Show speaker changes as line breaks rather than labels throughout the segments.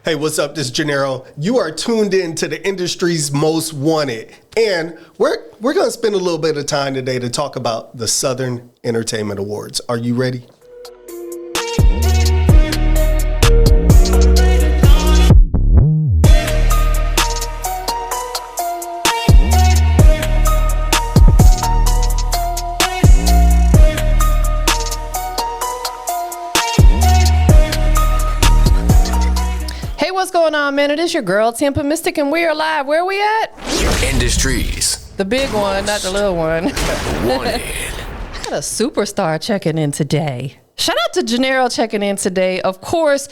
Hey, what's up? This is Janiro. You are tuned in to the industry's most wanted. And we're going to spend a little bit of time today to talk about the Southern Entertainment Awards. Are you ready?
What's going on, man? It is your girl, TampaMystic, and we are live. Where are we at?
Industries.
The big one, not the little one.
Wanted.
I got a superstar checking in today. Shout out to Janiro checking in today. Of course,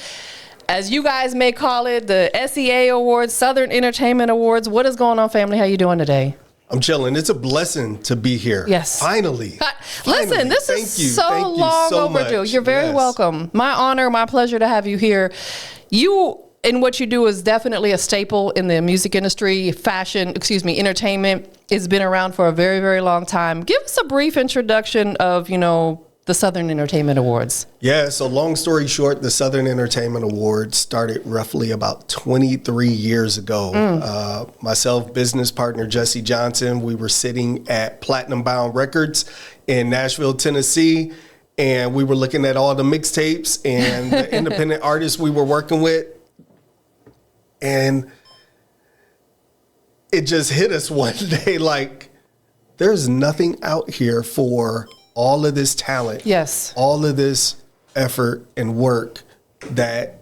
as you guys may call it, the SEA Awards, Southern Entertainment Awards. What is going on, family? How you doing today?
I'm chilling. It's a blessing to be here.
Yes.
Finally.
Listen, this is so long overdue. You're very welcome. My honor, my pleasure to have you here. And what you do is definitely a staple in the music industry, entertainment. It's been around for a very, very long time. Give us a brief introduction of, the Southern Entertainment Awards.
Yeah, so long story short, the Southern Entertainment Awards started roughly about 23 years ago. Myself, business partner Jesse Johnson, we were sitting at Platinum Bound Records in Nashville, Tennessee, and we were looking at all the mixtapes and the independent artists we were working with. And it just hit us one day, like, there's nothing out here for all of this talent.
Yes.
All of this effort and work that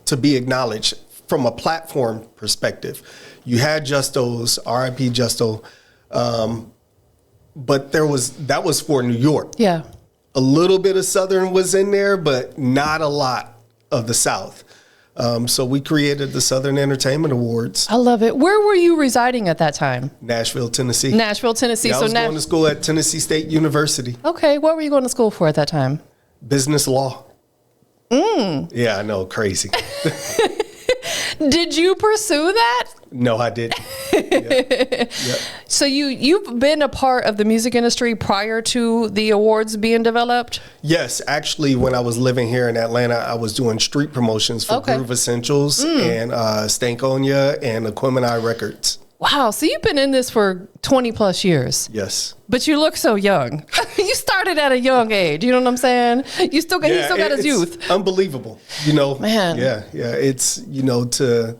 to be acknowledged from a platform perspective. You had Justo's, R.I.P. Justo, but that was for New York.
Yeah.
A little bit of Southern was in there, but not a lot of the South. So we created the Southern Entertainment Awards.
I love it. Where were you residing at that time?
Nashville, Tennessee.
Nashville, Tennessee.
Yeah, I was going to school at Tennessee State University.
Okay. What were you going to school for at that time?
Business law. Yeah, I know. Crazy.
Did you pursue that?
No, I didn't. Yep.
So you've been a part of the music industry prior to the awards being developed?
Yes, actually, when I was living here in Atlanta, I was doing street promotions for Groove Essentials and Stankonia and Equipment Eye Records.
Wow, so you've been in this for 20 plus years.
Yes.
But you look so young. You started at a young age, you know what I'm saying? You still got his youth.
Unbelievable,
Man.
Yeah, it's, to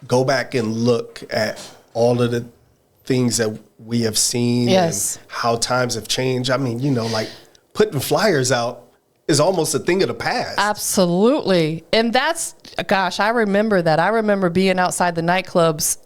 go back and look at all of the things that we have seen and how times have changed. I mean, like putting flyers out is almost a thing of the past.
Absolutely. And I remember that. I remember being outside the nightclubs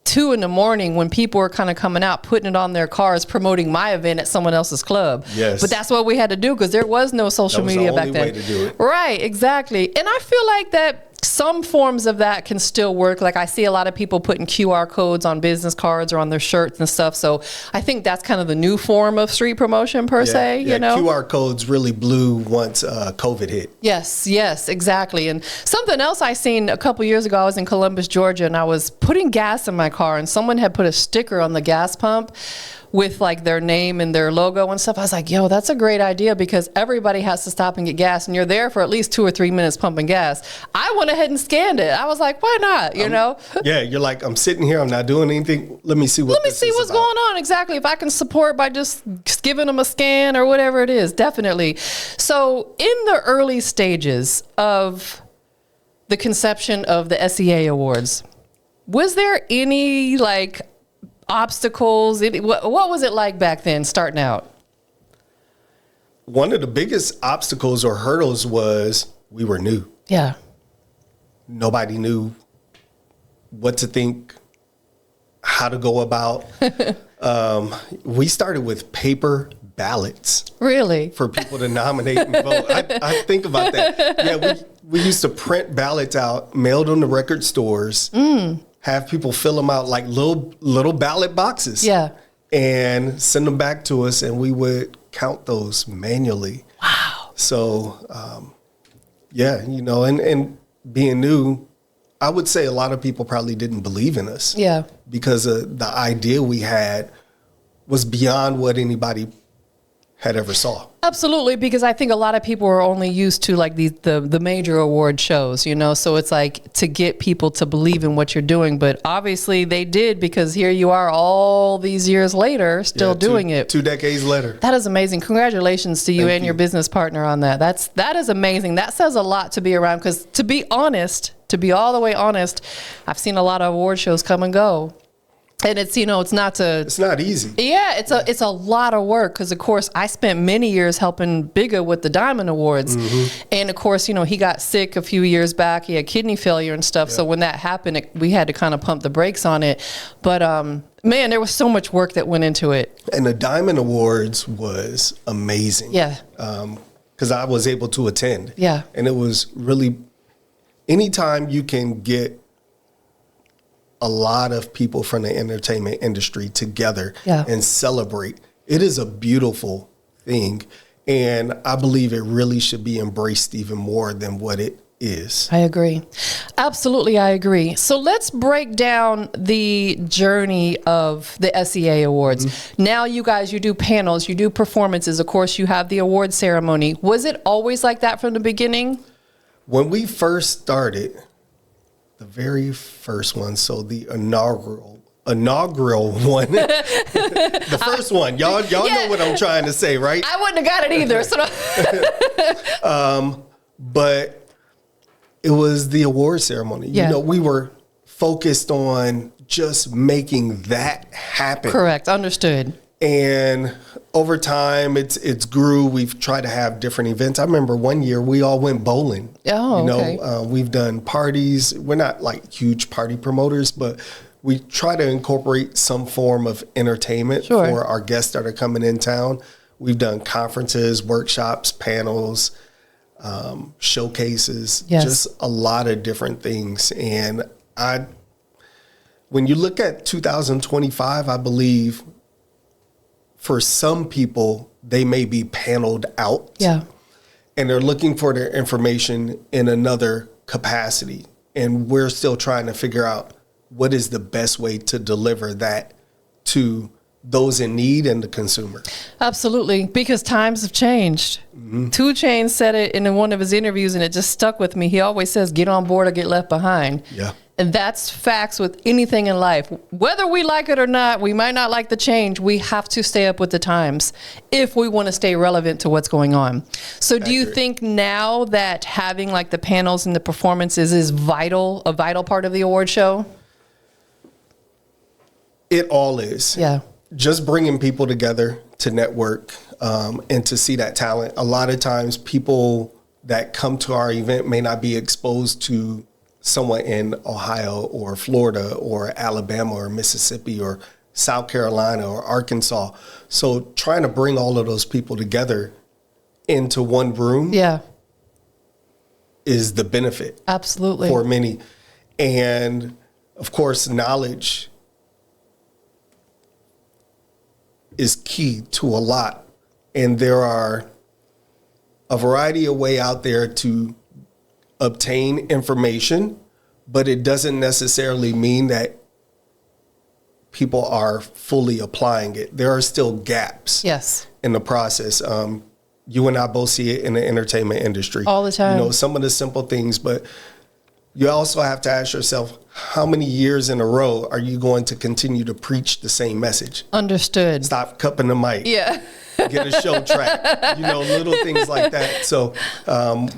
2 a.m. when people were kind of coming out, putting it on their cars, promoting my event at someone else's club.
Yes.
But that's what we had to do because there was no social media back then.
That was the only way to do it.
Right, exactly. And I feel like that some forms of that can still work. Like I see a lot of people putting QR codes on business cards or on their shirts and stuff. So I think that's kind of the new form of street promotion per se,
QR codes really blew once COVID hit.
Yes, exactly. And something else I seen a couple years ago, I was in Columbus, Georgia, and I was putting gas in my car and someone had put a sticker on the gas pump with like their name and their logo and stuff. I was like, yo, that's a great idea because everybody has to stop and get gas and you're there for at least 2 or 3 minutes pumping gas. I went ahead and scanned it. I was like, why not?
Yeah, you're like, I'm sitting here, I'm not doing anything. Let me see what's
going on. Exactly. If I can support by just giving them a scan or whatever it is, definitely. So in the early stages of the conception of the SEA Awards, was there any obstacles? What was it like back then starting out?
One of the biggest obstacles or hurdles was we were new.
Yeah.
Nobody knew what to think, how to go about. We started with paper ballots.
Really?
For people to nominate and vote. I think about that. Yeah, we used to print ballots out, mail them to record stores. Have people fill them out like little ballot boxes.
Yeah.
And send them back to us, and we would count those manually.
Wow.
So, and being new, I would say a lot of people probably didn't believe in us.
Yeah.
Because the idea we had was beyond what anybody had ever saw.
Absolutely, because I think a lot of people are only used to like the major award shows, you know, so it's like to get people to believe in what you're doing. But obviously they did, because here you are all these years later still doing it.
2 decades later.
That is amazing. Congratulations to you and your business partner on that. That is amazing. That says a lot to be around, because to be honest, to be all the way honest, I've seen a lot of award shows come and go. And it's, you know, it's not easy. Yeah, it's a lot of work, because of course I spent many years helping Bigga with the Diamond Awards. And of course, you know, he got sick a few years back. He had kidney failure and stuff. So when that happened, we had to kind of pump the brakes on it. But man, there was so much work that went into it.
And the Diamond Awards was amazing.
Yeah.
Because I was able to attend.
Yeah.
And it was really, anytime you can get a lot of people from the entertainment industry together and celebrate, it is a beautiful thing. And I believe it really should be embraced even more than what it is.
I agree. Absolutely, I agree. So let's break down the journey of the SEA Awards. Now you guys, you do panels, you do performances. Of course, you have the award ceremony. Was it always like that from the beginning?
When we first started, the very first one, so the inaugural one, the first one. Y'all know what I'm trying to say, right?
I wouldn't have got it either. So
but it was the award ceremony.
Yeah.
You know, we were focused on just making that happen.
Correct. Understood.
And over time, it's grew. We've tried to have different events. I remember one year we all went bowling.
Oh,
you know,
okay.
We've done parties. We're not like huge party promoters, but we try to incorporate some form of entertainment for our guests that are coming in town. We've done conferences, workshops, panels, showcases, just a lot of different things. And when you look at 2025, I believe for some people, they may be paneled out.
Yeah.
And they're looking for their information in another capacity. And we're still trying to figure out what is the best way to deliver that to those in need and the consumer.
Absolutely, because times have changed. 2 Chainz said it in one of his interviews, and it just stuck with me. He always says, get on board or get left behind.
Yeah.
And that's facts with anything in life. Whether we like it or not, we might not like the change. We have to stay up with the times if we want to stay relevant to what's going on. So do you think now that having like the panels and the performances is a vital part of the award show?
It all is.
Yeah.
Just bringing people together to network and to see that talent. A lot of times people that come to our event may not be exposed to someone in Ohio or Florida or Alabama or Mississippi or South Carolina or Arkansas. So trying to bring all of those people together into one room is the benefit.
Absolutely.
For many. And of course, knowledge is key to a lot. And there are a variety of ways out there to obtain information, but it doesn't necessarily mean that people are fully applying it. There are still gaps in the process. You and I both see it in the entertainment industry.
All the time.
You know, some of the simple things, but you also have to ask yourself, how many years in a row are you going to continue to preach the same message?
Understood.
Stop cupping the mic.
Yeah.
Get a show track. You know, little things like that. So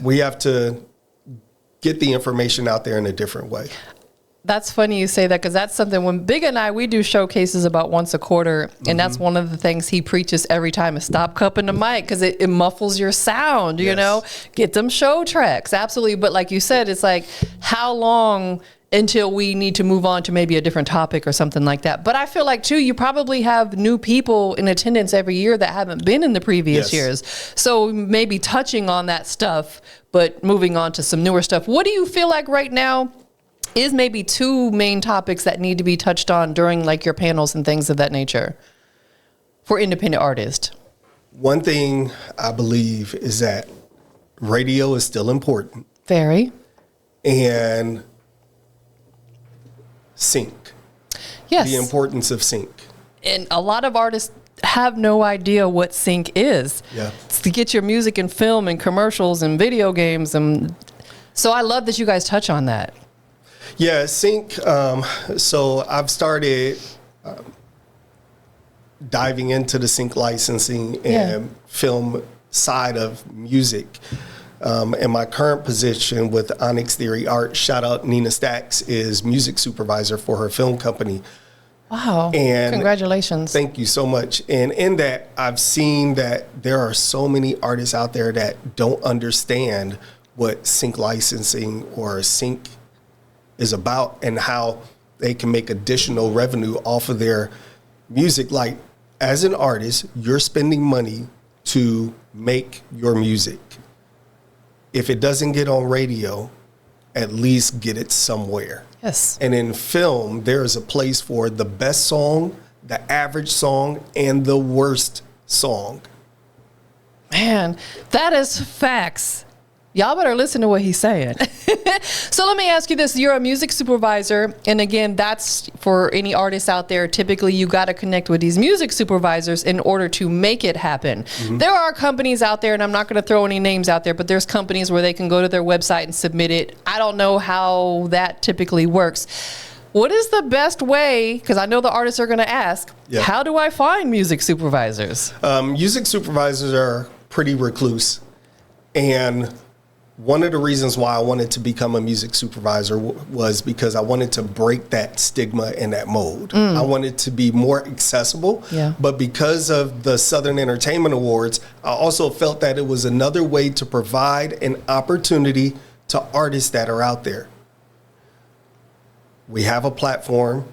we have to get the information out there in a different way.
That's funny you say that, because that's something when Big and I, we do showcases about once a quarter. And that's one of the things he preaches every time is stop cupping the mic, because it muffles your sound, you know, get them show tracks. Absolutely. But like you said, it's like, how long until we need to move on to maybe a different topic or something like that? But I feel like too, you probably have new people in attendance every year that haven't been in the previous years. So maybe touching on that stuff, but moving on to some newer stuff. What do you feel like right now is maybe 2 main topics that need to be touched on during like your panels and things of that nature for independent artists?
One thing I believe is that radio is still important.
Very.
And sync.
Yes.
The importance of sync.
And a lot of artists have no idea what sync is.
Yeah.
It's to get your music and film and commercials and video games. And so I love that you guys touch on that.
Yeah, sync. So I've started diving into the sync licensing and film side of music. In my current position with Onyx Theory Art, shout out Nina Stacks, is music supervisor for her film company.
Wow.
And
congratulations.
Thank you so much. And in that, I've seen that there are so many artists out there that don't understand what sync licensing or sync is about and how they can make additional revenue off of their music. Like, as an artist, you're spending money to make your music. If it doesn't get on radio, at least get it somewhere.
Yes.
And in film, there is a place for the best song, the average song, and the worst song.
Man, that is facts. Y'all better listen to what he's saying. So let me ask you this. You're a music supervisor. And again, that's for any artists out there. Typically, you got to connect with these music supervisors in order to make it happen. Mm-hmm. There are companies out there, and I'm not going to throw any names out there, but there's companies where they can go to their website and submit it. I don't know how that typically works. What is the best way? Because I know the artists are going to ask, how do I find music supervisors?
Music supervisors are pretty recluse. And one of the reasons why I wanted to become a music supervisor was because I wanted to break that stigma and that mold. I wanted to be more accessible. Yeah. But because of the Southern Entertainment Awards, I also felt that it was another way to provide an opportunity to artists that are out there. We have a platform.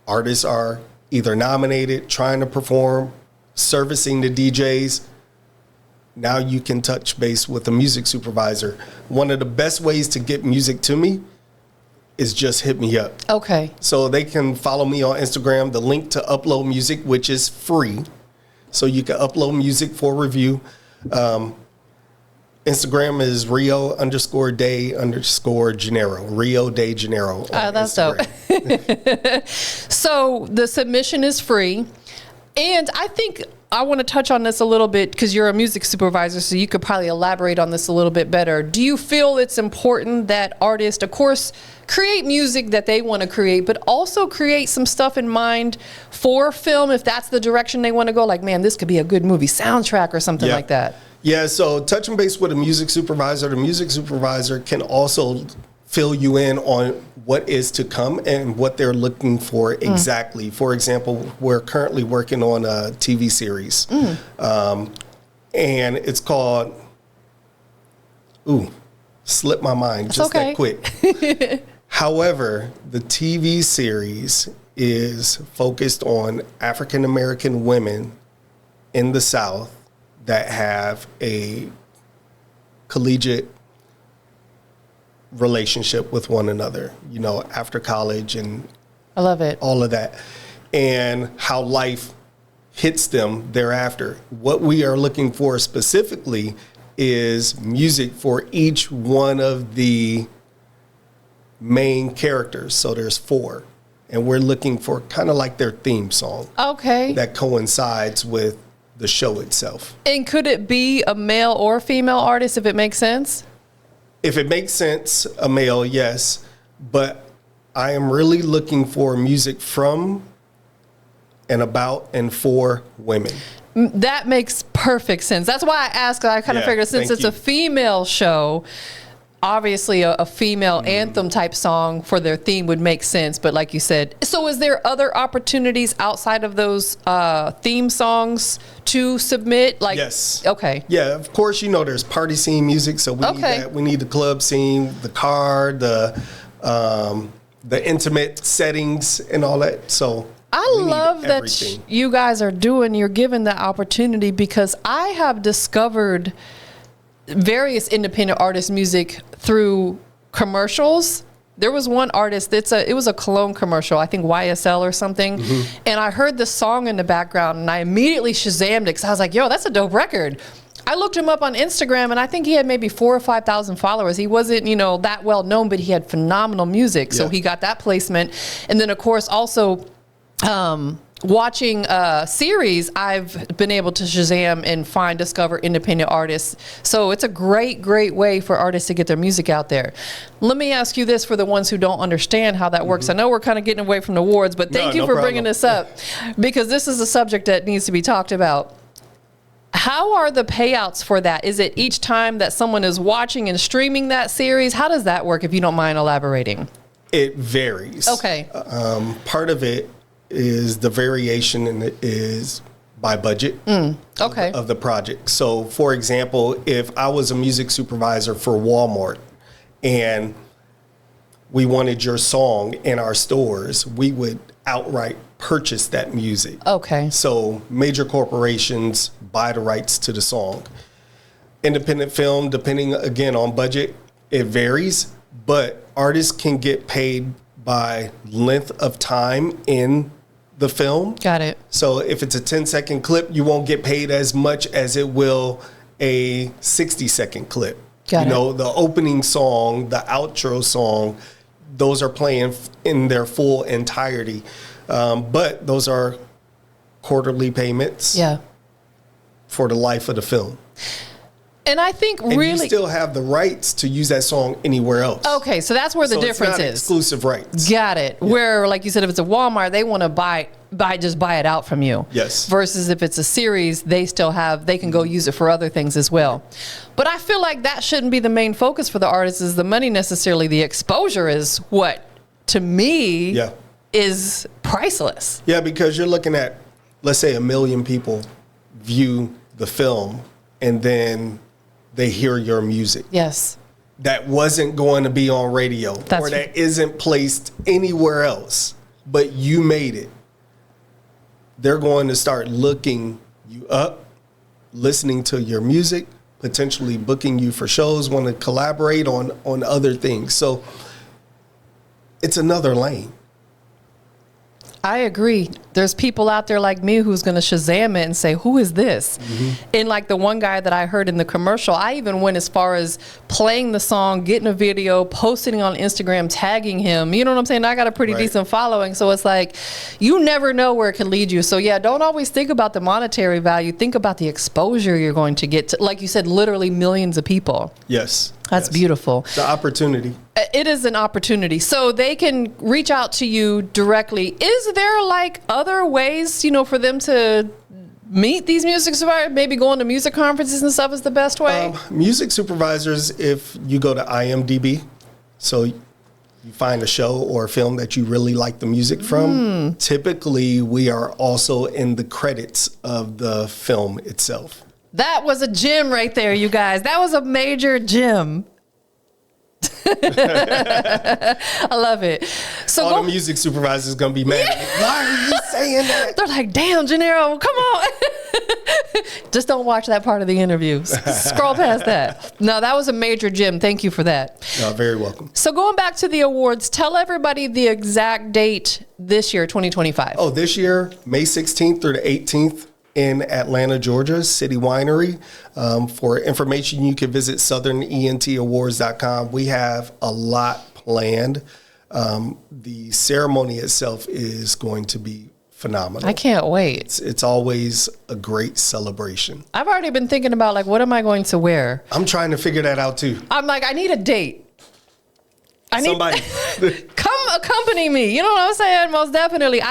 Artists are either nominated, trying to perform, servicing the DJs. Now you can touch base with a music supervisor. One of the best ways to get music to me is just hit me up.
Okay.
So they can follow me on Instagram, the link to upload music, which is free. So you can upload music for review. Instagram is Rio_Day_Janiro. Rio de Janiro.
That's Instagram. Dope. So the submission is free. And I think I want to touch on this a little bit because you're a music supervisor, so you could probably elaborate on this a little bit better. Do you feel it's important that artists, of course, create music that they want to create, but also create some stuff in mind for film if that's the direction they want to go? Like, man, this could be a good movie soundtrack or something like that. Yeah,
so touching base with a music supervisor, the music supervisor can also fill you in on what is to come and what they're looking for exactly. For example, we're currently working on a TV series, and it's called, slipped my mind just that quick. However, the TV series is focused on African-American women in the South that have a collegiate relationship with one another, you know, after college, and
I love it.
All of that, and how life hits them thereafter. What we are looking for specifically is music for each one of the main characters. So there's 4, and we're looking for kind of like their theme song.
Okay.
That coincides with the show itself.
And could it be a male or female artist if it makes sense?
If it makes sense, a male, yes. But I am really looking for music from and about and for women.
That makes perfect sense. That's why I asked. I kind of figured since it's a female show, obviously a female anthem type song for their theme would make sense. But like you said, so is there other opportunities outside of those theme songs to submit? Like,
yes.
Okay.
Yeah, of course, you know, there's party scene music. So we need that. We need the club scene, the car, the intimate settings and all that. So
I love that you guys are you're given the opportunity, because I have discovered various independent artist music through commercials. There was one artist, it was a cologne commercial, I think YSL or something. And I heard the song in the background and I immediately Shazammed it because I was like, yo, that's a dope record. I looked him up on Instagram and I think he had maybe 4,000 or 5,000 followers. He wasn't, that well known, but he had phenomenal music. So he got that placement. And then of course also, watching a series, I've been able to Shazam and discover independent artists. So it's a great way for artists to get their music out there. Let me ask you this for the ones who don't understand how that works. I know we're kind of getting away from the awards, but thank you for bringing this up, because this is a subject that needs to be talked about. How are the payouts for that? Is it each time that someone is watching and streaming that series? How does that work, if you don't mind elaborating?
It varies.
Okay.
Part of it is the variation, and it is by budget of the project. So, for example, if I was a music supervisor for Walmart and we wanted your song in our stores, we would outright purchase that music.
Okay.
So major corporations buy the rights to the song. Independent film, depending again on budget, it varies, but artists can get paid by length of time in the film.
Got it.
So if it's a 10-second clip, you won't get paid as much as it will a 60-second clip.
Got it.
The opening song, the outro song, those are playing in their full entirety. But those are quarterly payments for the life of the film.
And I think
and
really,
you still have the rights to use that song anywhere else.
Okay, so that's where the difference
it's not
is.
Exclusive rights.
Got it. Yeah. Where, like you said, if it's a Walmart, they want to buy it out from you.
Yes.
Versus if it's a series, they can go use it for other things as well. But I feel like that shouldn't be the main focus for the artists, is the money necessarily. The exposure is what, to me, is priceless.
Yeah, because you're looking at, let's say, 1 million people view the film, and then they hear your music.
Yes.
That wasn't going to be on radio, or that isn't placed anywhere else, but you made it. They're going to start looking you up, listening to your music, potentially booking you for shows, want to collaborate on other things. So it's another lane.
I agree. There's people out there like me who's going to Shazam it and say, who is this? And like the one guy that I heard in the commercial, I even went as far as playing the song, getting a video, posting it on Instagram, tagging him. You know what I'm saying? I got a pretty decent following. So it's like, you never know where it can lead you. So yeah, don't always think about the monetary value. Think about the exposure you're going to get to, like you said, literally millions of people.
Yes.
That's beautiful.
The opportunity.
It is an opportunity. So they can reach out to you directly. Is there like other ways, for them to meet these music supervisors? Maybe going to music conferences and stuff is the best way?
Music supervisors, if you go to IMDb, so you find a show or a film that you really like the music from, typically we are also in the credits of the film itself.
That was a gem right there, you guys. That was a major gem. I love it. So
all the music supervisors going to be mad. Why are you saying that?
They're like, damn, Janiro, come on. Just don't watch that part of the interview. Scroll past that. No, that was a major gem. Thank you for that.
No, very welcome.
So going back to the awards, tell everybody the exact date this year, 2025.
Oh, this year, May 16th through the 18th. In Atlanta, Georgia, City Winery. For information, you can visit southernentawards.com. We have a lot planned. The ceremony itself is going to be phenomenal.
I can't wait.
It's always a great celebration.
I've already been thinking about, like, what am I going to wear?
I'm trying to figure that out, too.
I'm like, I need a date.
Somebody.
Come accompany me. You know what I'm saying? Most definitely.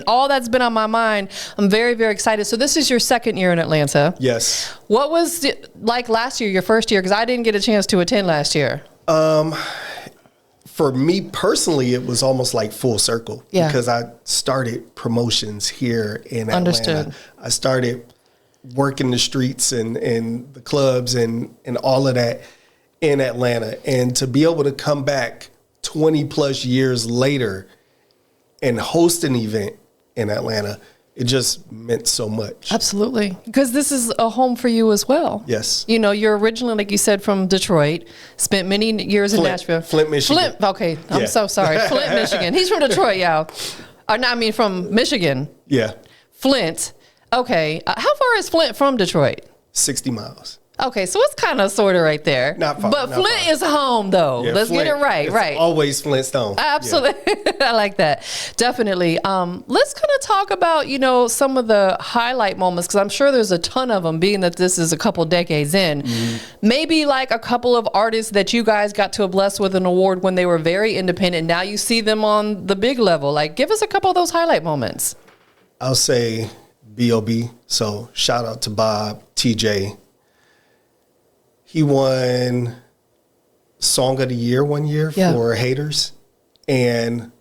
All that's been on my mind. I'm very, very excited. So this is your second year in Atlanta.
Yes.
What was it like last year, your first year? Because I didn't get a chance to attend last year.
For me personally, it was almost like full circle.
Yeah.
Because I started promotions here in Atlanta.
Understood.
I started working the streets and the clubs and all of that in Atlanta. And to be able to come back 20 plus years later and host an event in Atlanta, it just meant so much.
Absolutely. Because this is a home for you as well.
Yes.
You're originally, like you said, from Detroit, spent many years in Nashville.
Flint, Michigan.
Okay. I'm so sorry. Flint, Michigan. He's from Detroit, y'all. From Michigan.
Yeah.
Flint. Okay. How far is Flint from Detroit?
60 miles.
Okay, so it's kind of sort of right there.
Not far.
But
not
Flint
far.
is home, though.
Yeah,
Let's
Flint.
get it right.
It's
Right.
always Flintstone.
Absolutely. I like that. Definitely. Let's kind of talk about, some of the highlight moments, because I'm sure there's a ton of them, being that this is a couple decades in. Maybe like a couple of artists that you guys got to bless with an award when they were very independent. Now you see them on the big level. Like, give us a couple of those highlight moments.
I'll say B.O.B. So shout out to Bob, TJ. He won Song of the Year one year for Haters. And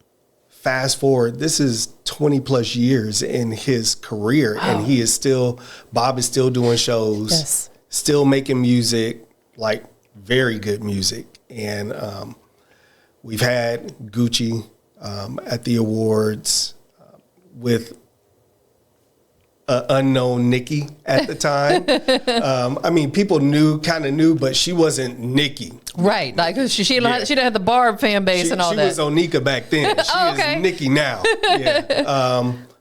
fast forward, this is 20 plus years in his career. Wow. And Bob is still doing shows, still making music, like very good music. And we've had Gucci at the awards with unknown Nikki at the time. People kind of knew, but she wasn't Nikki.
Right. Like she didn't have the Barb fan base and all that.
She was Onika back then. She is Nikki now.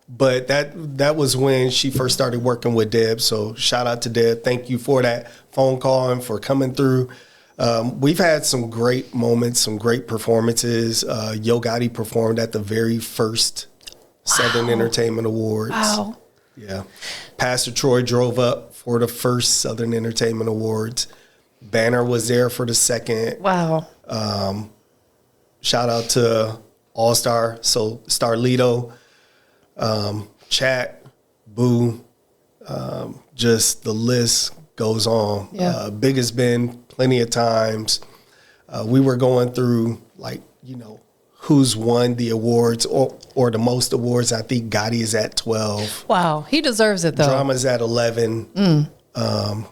But that was when she first started working with Deb. So shout out to Deb. Thank you for that phone call and for coming through. We've had some great moments, some great performances. Yo Gotti performed at the very first Southern Entertainment Awards. Wow. Yeah. Pastor Troy drove up for the first Southern Entertainment Awards. Banner was there for the second.
Wow.
Shout out to All-Star, so Starlito, Chat, Boo, just the list goes on.
Yeah.
Big has been plenty of times. We were going through, who's won the awards or the most awards. I think Gotti is at 12.
Wow, he deserves it, though.
Drama's at 11. And,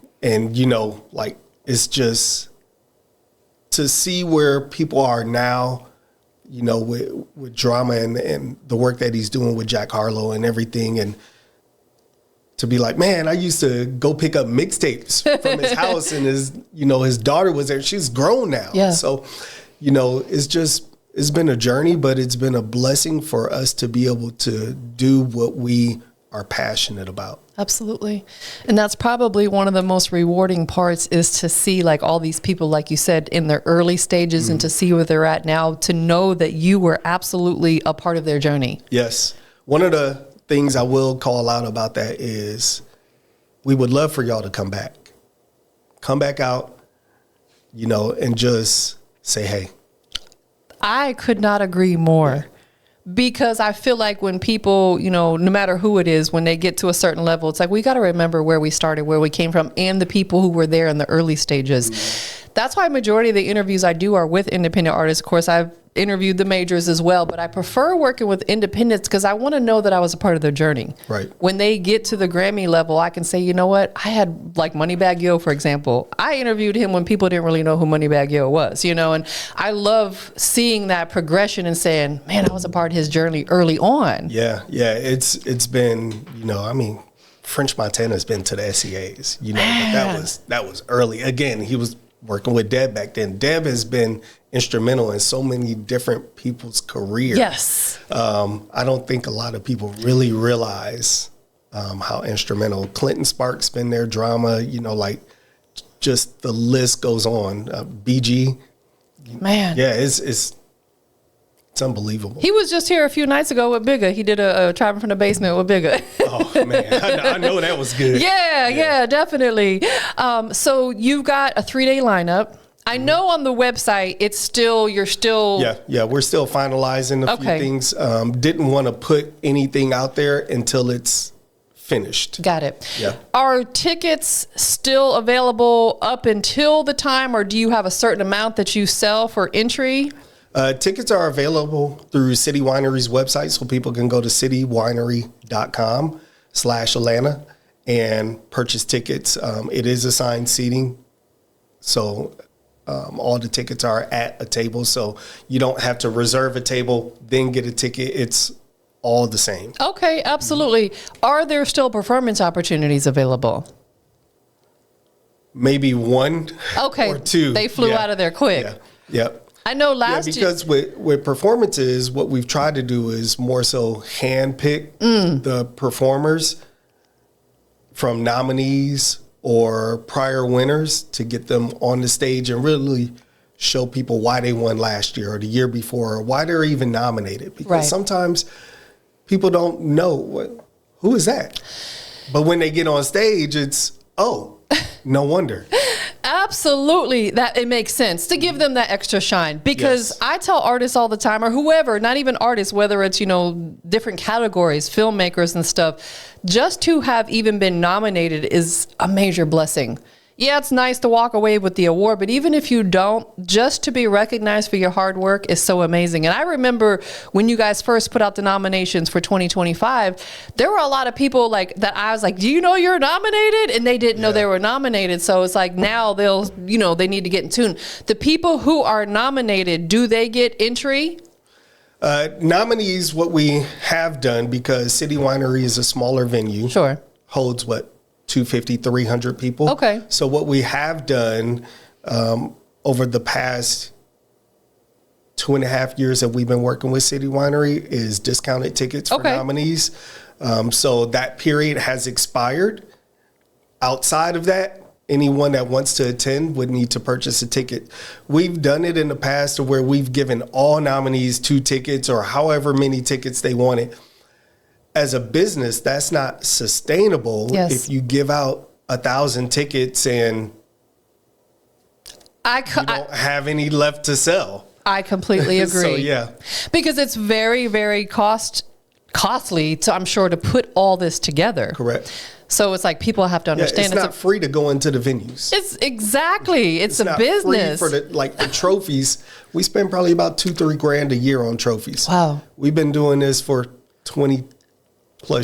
it's just to see where people are now, with Drama and the work that he's doing with Jack Harlow and everything. And to be like, man, I used to go pick up mixtapes from his house and his daughter was there. She's grown now.
Yeah.
So, it's been a journey, but it's been a blessing for us to be able to do what we are passionate about.
Absolutely. And that's probably one of the most rewarding parts, is to see all these people, like you said, in their early stages and to see where they're at now, to know that you were absolutely a part of their journey.
Yes. One of the things I will call out about that is we would love for y'all to come back. Come back out, and just say, hey.
I could not agree more. Because I feel like when people, no matter who it is, when they get to a certain level, it's like we got to remember where we started, where we came from, and the people who were there in the early stages. That's why majority of the interviews I do are with independent artists. Of course, I've interviewed the majors as well, but I prefer working with independents because I want to know that I was a part of their journey.
Right.
When they get to the Grammy level, I can say, you know what? I had Moneybagg Yo, for example. I interviewed him when people didn't really know who Moneybagg Yo was, and I love seeing that progression and saying, man, I was a part of his journey early on.
Yeah. It's been, French Montana's been to the SEAs, but that was early. Again, he was working with Deb back then. Deb has been instrumental in so many different people's careers.
Yes.
I don't think a lot of people really realize how instrumental. Clinton Sparks been there, Drama, just the list goes on. BG.
Man.
Yeah, it's unbelievable.
He was just here a few nights ago with Bigga. He did a Trapping from the Basement with Bigga.
Oh, man. I know that was good.
Yeah, definitely. So you've got a 3-day lineup. I know on the website, you're still.
Yeah, we're still finalizing a few things. Didn't want to put anything out there until it's finished.
Got it.
Yeah.
Are tickets still available up until the time, or do you have a certain amount that you sell for entry?
Tickets are available through City Winery's website, so people can go to citywinery.com/Atlanta and purchase tickets. It is assigned seating, so all the tickets are at a table, so you don't have to reserve a table, then get a ticket. It's all the same.
Okay, absolutely. Are there still performance opportunities available?
Maybe one or two.
They flew out of there quick.
Yeah. Yep.
I know last year.
Because with performances, what we've tried to do is more so handpick the performers from nominees or prior winners to get them on the stage and really show people why they won last year or the year before, or why they're even nominated. Because sometimes people don't know who is that. But when they get on stage, it's, oh, no wonder.
Absolutely. That it makes sense to give them that extra shine, because I tell artists all the time, or whoever, not even artists, whether it's, different categories, filmmakers and stuff, just to have even been nominated is a major blessing. Yeah, it's nice to walk away with the award, but even if you don't, just to be recognized for your hard work is so amazing. And I remember when you guys first put out the nominations for 2025, there were a lot of people like that. I was like, do you know you're nominated? And they didn't know they were nominated. So it's like now they'll, they need to get in tune. The people who are nominated, do they get entry?
Nominees, what we have done, because City Winery is a smaller venue.
Sure.
Holds what? 250, 300 people.
Okay.
So what we have done over the past 2.5 years that we've been working with City Winery is discounted tickets for nominees. So that period has expired. Outside of that, anyone that wants to attend would need to purchase a ticket. We've done it in the past where we've given all nominees 2 tickets or however many tickets they wanted. As a business, that's not sustainable if you give out 1,000 tickets and you don't have any left to sell.
I completely agree.
So,
because it's very, very costly to, I'm sure, to put all this together.
Correct.
So it's like people have to understand
it's not free to go into the venues.
It's a
not
business.
Free for the trophies. We spend probably about $2-3 a year on trophies.
Wow.
We've been doing this for 20+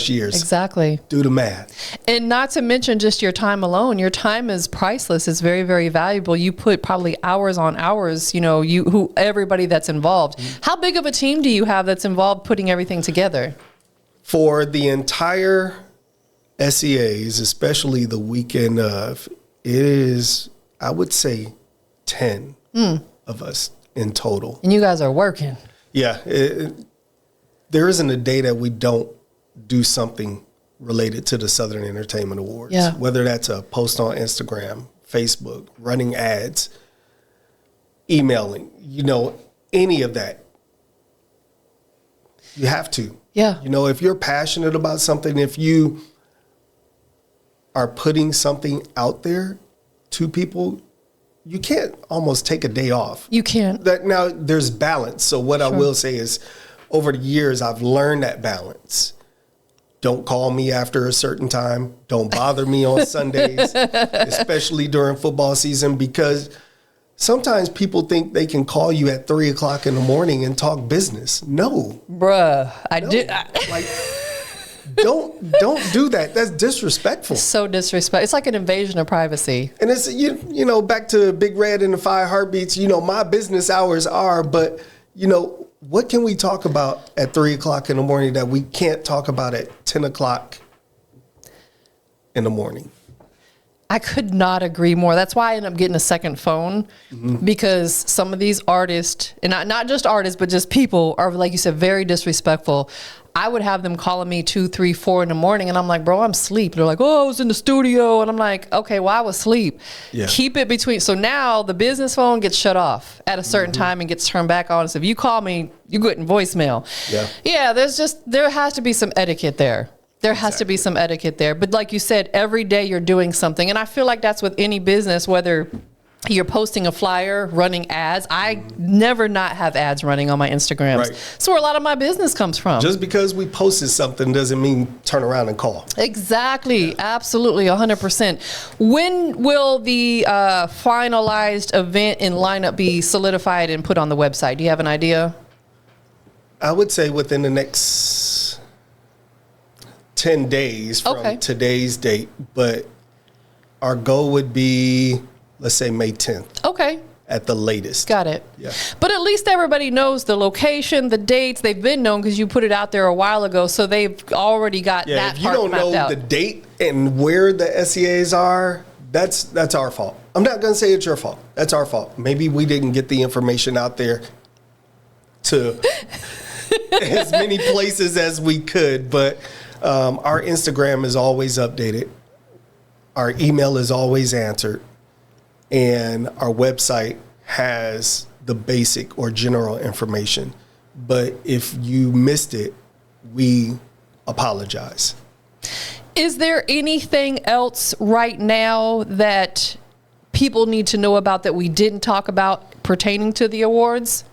years.
Exactly.
Do the math.
And not to mention just your time alone. Your time is priceless. It's very, very valuable. You put probably hours on hours, everybody that's involved. Mm-hmm. How big of a team do you have that's involved putting everything together?
For the entire SEAs, especially the weekend of, it is, I would say, 10 of us in total.
And you guys are working.
Yeah. There isn't a day that we don't do something related to the Southern Entertainment Awards. Yeah. Whether that's a post on Instagram, Facebook, running ads, emailing, any of that. You have to.
Yeah.
If you're passionate about something, if you are putting something out there to people, you can't almost take a day off.
You can't.
Now, there's balance. So what I will say is, over the years, I've learned that balance. Don't call me after a certain time. Don't bother me on Sundays, especially during football season, because sometimes people think they can call you at 3 o'clock in the morning and talk business. No.
Bruh,
Don't do that. That's disrespectful.
So disrespectful. It's like an invasion of privacy.
And it's, back to Big Red and the 5 Heartbeats, my business hours are, but, what can we talk about at 3 o'clock in the morning that we can't talk about at 10 o'clock in the morning?
I could not agree more. That's why I ended up getting a second phone, because some of these artists, and not just artists, but just people are, like you said, very disrespectful. I would have them calling me 2, 3, 4 in the morning, and I'm like, bro, I'm asleep. They're like, oh, I was in the studio. And I'm like, okay, well, I was asleep. Yeah. Keep it between. So now the business phone gets shut off at a certain time and gets turned back on. So if you call me, you get in voicemail. Yeah, there has to be some etiquette there. There has to be some etiquette there. But like you said, every day you're doing something. And I feel like that's with any business, whether you're posting a flyer, running ads. I never not have ads running on my Instagrams. Right. That's where a lot of my business comes from.
Just because we posted something doesn't mean turn around and call.
Exactly. Yeah. Absolutely. 100%. When will the finalized event and lineup be solidified and put on the website? Do you have an idea?
I would say within the next 10 days from today's date, but our goal would be, let's say, May 10th. Okay. At the latest.
Got it. Yeah. But at least everybody knows the location, the dates. They've been known because you put it out there a while ago, so they've already got that part mapped out.
If you don't know the date and where the SEAs are, that's our fault. I'm not going to say it's your fault. That's our fault. Maybe we didn't get the information out there to as many places as we could, but our Instagram is always updated. Our email is always answered, and our website has the basic or general information. But if you missed it, we apologize.
Is there anything else right now that people need to know about that we didn't talk about pertaining to the awards?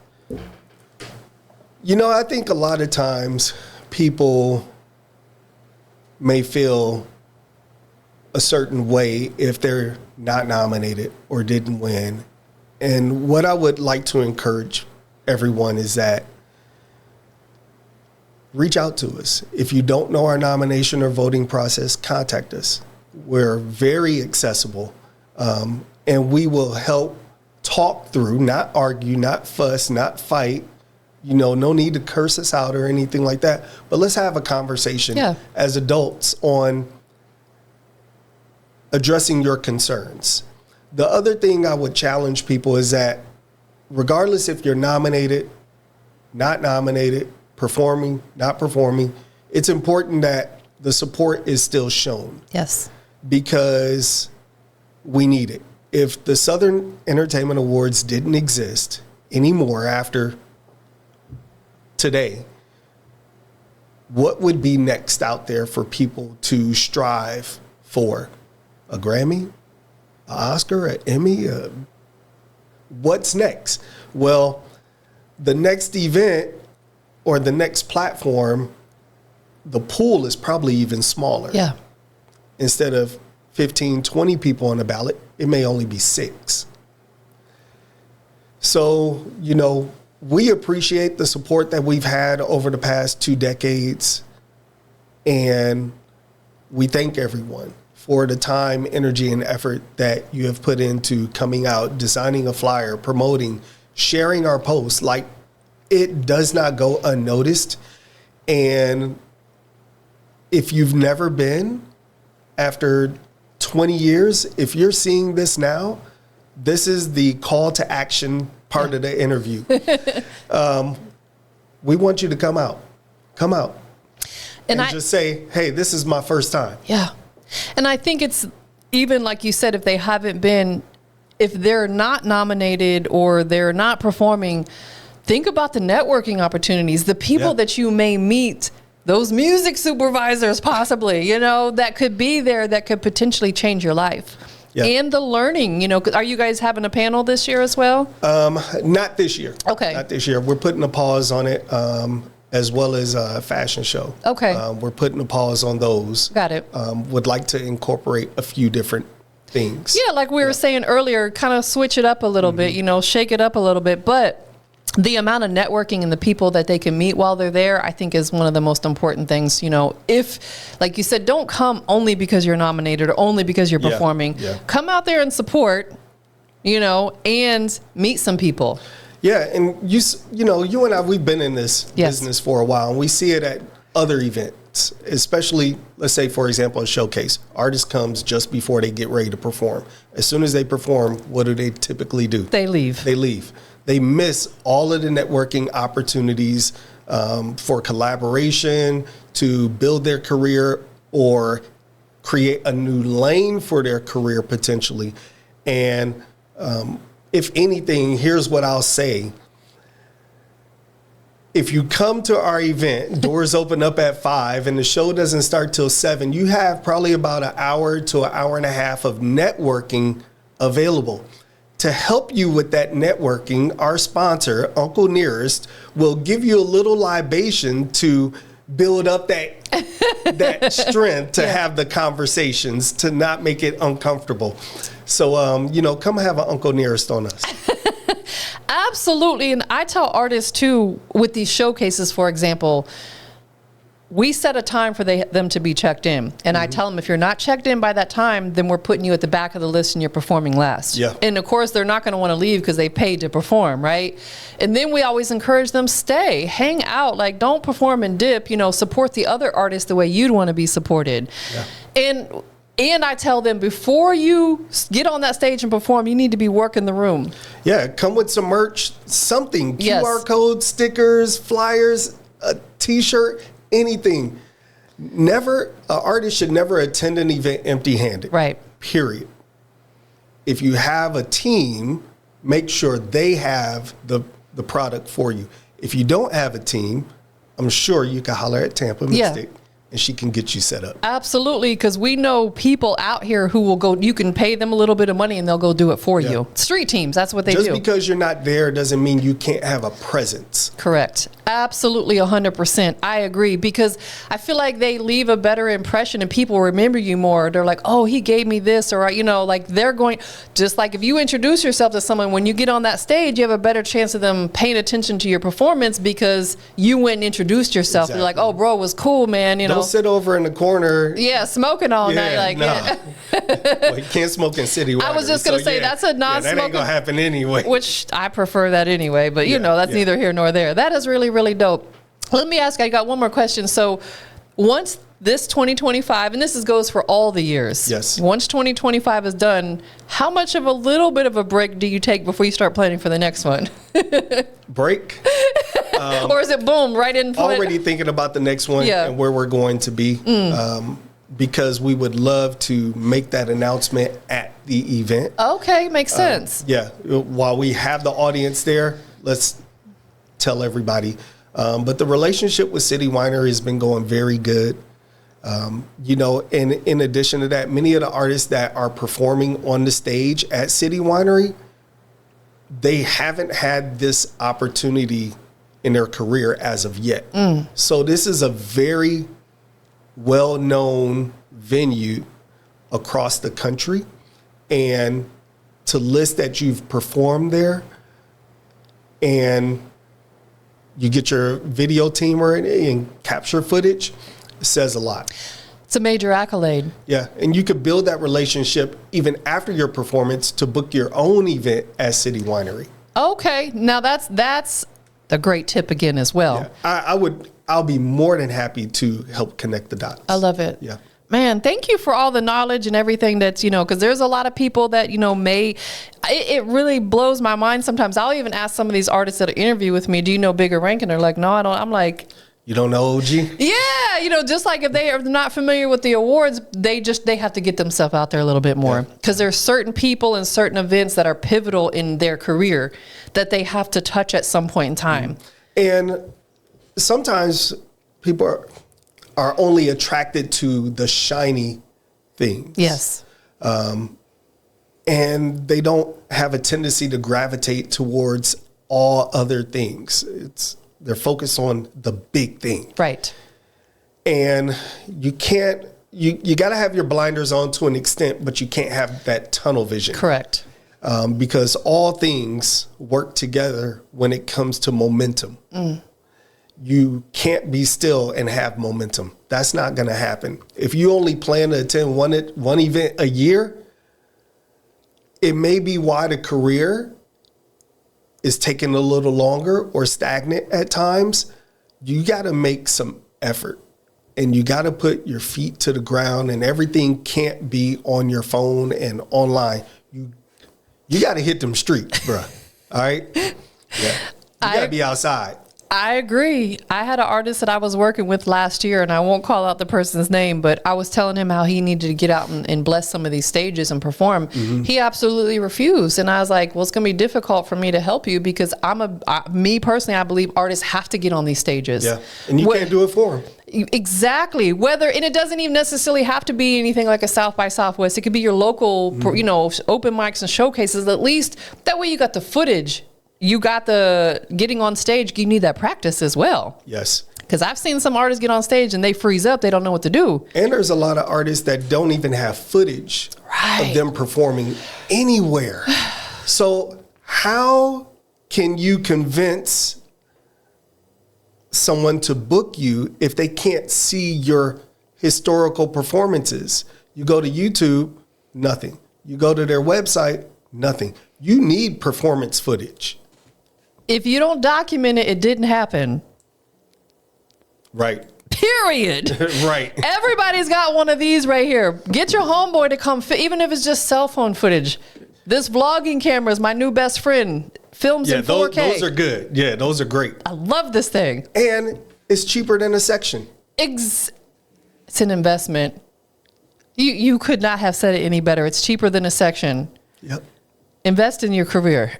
You know, I think a lot of times people may feel a certain way if they're not nominated or didn't win. And what I would like to encourage everyone is that reach out to us. If you don't know our nomination or voting process, contact us. We're very accessible, and we will help talk through, not argue, not fuss, not fight. You know, no need to curse us out or anything like that. But let's have a conversation as adults on addressing your concerns. The other thing I would challenge people is that regardless if you're nominated, not nominated, performing, not performing, it's important that the support is still shown.
Yes.
Because we need it. If the Southern Entertainment Awards didn't exist anymore after today, what would be next out there for people to strive for? A Grammy, an Oscar, an Emmy? What's next? Well, the next event or the next platform, the pool is probably even smaller.
Yeah.
Instead of 15, 20 people on the ballot, it may only be 6. So, you know, we appreciate the support that we've had over the past 2 decades, and we thank everyone for the time, energy, and effort that you have put into coming out, designing a flyer, promoting, sharing our posts. Like, it does not go unnoticed. And if you've never been, after 20 years, if you're seeing this now, this is the call to action part of the interview. We want you to come out. Come out. And just say, hey, this is my first time.
Yeah. And I think it's even like you said, if they haven't been, if they're not nominated or they're not performing, think about the networking opportunities, the people that you may meet, those music supervisors possibly, you know, that could be there, that could potentially change your life. Yeah. And the learning, you know, are you guys having a panel this year as well?
Not this year.
Okay.
Not this year. We're putting a pause on it, as well as a fashion show.
Okay.
We're putting a pause on those.
Got it.
Would like to incorporate a few different things.
Yeah, like we were saying earlier, kind of switch it up a little bit, you know, shake it up a little bit. But the amount of networking and the people that they can meet while they're there, I think is one of the most important things. You know, if, like you said, don't come only because you're nominated or only because you're performing. Yeah. Come out there and support, you know, and meet some people.
Yeah, and you know, you and I, we've been in this business for a while, and we see it at other events, especially, let's say, for example, a showcase. Artist comes just before they get ready to perform. As soon as they perform, what do they typically do?
They leave.
They leave. They miss all of the networking opportunities for collaboration, to build their career or create a new lane for their career potentially. And if anything, here's what I'll say. If you come to our event, doors open up at 5 and the show doesn't start till 7, you have probably about an hour to an hour and a half of networking available. To help you with that networking, our sponsor, Uncle Nearest, will give you a little libation to build up that strength to have the conversations, to not make it uncomfortable. So, you know, come have an Uncle Nearest on us.
Absolutely. And I tell artists too, with these showcases, for example, we set a time for them to be checked in. And I tell them, if you're not checked in by that time, then we're putting you at the back of the list and you're performing last. Yeah. And of course, they're not going to want to leave because they paid to perform, right? And then we always encourage them, stay, hang out, like don't perform and dip, you know, support the other artists the way you'd want to be supported. Yeah. And I tell them, before you get on that stage and perform, you need to be working the room. Yeah, come with some merch, something, QR codes, stickers, flyers, a T-shirt, anything. Never, an artist should never attend an event empty-handed. Right.
period. If you have a team, make sure they have the product for you. If you don't have a team, I'm sure you can holler at TampaMystic. And she can get you set up.
Absolutely, because we know people out here who will go, you can pay them a little bit of money and they'll go do it for you. Street teams, that's what they do.
Just because you're not there doesn't mean you can't have a presence.
Correct. Absolutely, 100%. I agree, because I feel like they leave a better impression and people remember you more. They're like, oh, he gave me this, or, you know, like they're going, just like if you introduce yourself to someone, when you get on that stage, you have a better chance of them paying attention to your performance because you went and introduced yourself.
Exactly.
They're like, oh, bro, it was cool, man. You know,
don't sit over in the corner.
Yeah, smoking all night. Like,
well, you can't smoke in city water.
I was just going to say, that's a non-smoking.
that ain't going to happen anyway.
Which I prefer that anyway, but you know, that's neither here nor there. That is really, really dope. Let me ask, I got one more question. So once this 2025, and this goes for all the years.
Yes.
Once 2025 is done, how much of a little bit of a break do you take before you start planning for the next one?
Break?
Or is it boom, right in?
Already thinking about the next one and where we're going to be. Because we would love to make that announcement at the event.
Okay, makes sense.
While we have the audience there, let's tell everybody. But the relationship with City Winery has been going very good. You know, and in addition to that, many of the artists that are performing on the stage at City Winery, they haven't had this opportunity in their career as of yet. So this is a very well-known venue across the country, and to list that you've performed there and you get your video team and capture footage, it says a lot.
It's a major accolade.
Yeah, and you could build that relationship even after your performance to book your own event at City Winery.
Okay, now that's a great tip again as well.
Yeah, I'll be more than happy to help connect the dots.
I love it.
Yeah.
Man, thank you for all the knowledge and everything that's, you know, because there's a lot of people that, you know, it really blows my mind sometimes. I'll even ask some of these artists that interview with me, do you know Bigger Rank? And they're like, no, I don't. I'm like,
you don't know OG?
Yeah, you know, just like if they are not familiar with the awards, they have to get themselves out there a little bit more, because there's certain people and certain events that are pivotal in their career that they have to touch at some point in time.
And sometimes people are only attracted to the shiny things.
Yes.
And they don't have a tendency to gravitate towards all other things. They're focused on the big thing.
Right.
And you can't, you got to have your blinders on to an extent, but you can't have that tunnel vision.
Correct.
Because all things work together when it comes to momentum. You can't be still and have momentum. That's not going to happen. If you only plan to attend one event a year, it may be why the career is taking a little longer or stagnant at times. You got to make some effort, and you got to put your feet to the ground, and everything can't be on your phone and online. You got to hit them streets, bro. All right? Yeah. You got to be outside.
I agree. I had an artist that I was working with last year, and I won't call out the person's name, but I was telling him how he needed to get out and bless some of these stages and perform. He absolutely refused. And I was like, well, it's going to be difficult for me to help you, because me personally, I believe artists have to get on these stages.
Yeah. And you can't do it for them.
Exactly. And it doesn't even necessarily have to be anything like a South by Southwest. It could be your local, you know, open mics and showcases. At least that way you got the footage. You got the getting on stage. You need that practice as well.
Yes.
Because I've seen some artists get on stage and they freeze up. They don't know what to do.
And there's a lot of artists that don't even have footage of them performing anywhere. So how can you convince someone to book you if they can't see your historical performances? You go to YouTube, nothing. You go to their website, nothing. You need performance footage.
If you don't document it, it didn't happen.
Right.
Period.
Right.
Everybody's got one of these right here. Get your homeboy to come, even if it's just cell phone footage. This vlogging camera is my new best friend. Films in 4K.
Those are good. Yeah, those are great.
I love this thing.
And it's cheaper than a section.
It's an investment. You could not have said it any better. It's cheaper than a section.
Yep.
Invest in your career.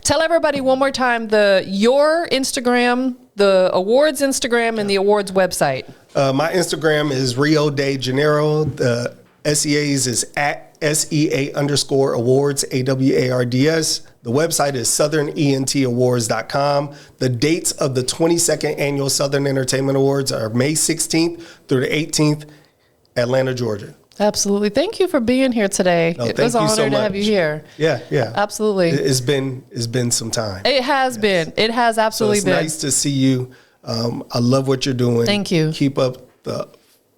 Tell everybody one more time your Instagram, the awards Instagram, and the awards website.
My Instagram is Rio de Janiro. The SEAs is at SEA_awards, AWARDS. The website is southernentawards.com. The dates of the 22nd Annual Southern Entertainment Awards are May 16th through the 18th, Atlanta, Georgia.
Absolutely. Thank you for being here today.
No,
It was an honor to have you here.
Yeah.
Absolutely.
It's been some time.
It has been. It has absolutely
So it's
been.
nice to see you. I love what you're doing.
Thank you.
Keep up the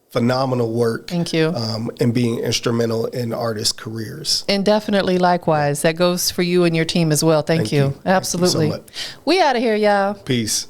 phenomenal work.
Thank you.
And being instrumental in artists' careers.
And definitely likewise. That goes for you and your team as well. Thank you.
Thank you so
Absolutely.
much.
We out of here, y'all.
Peace.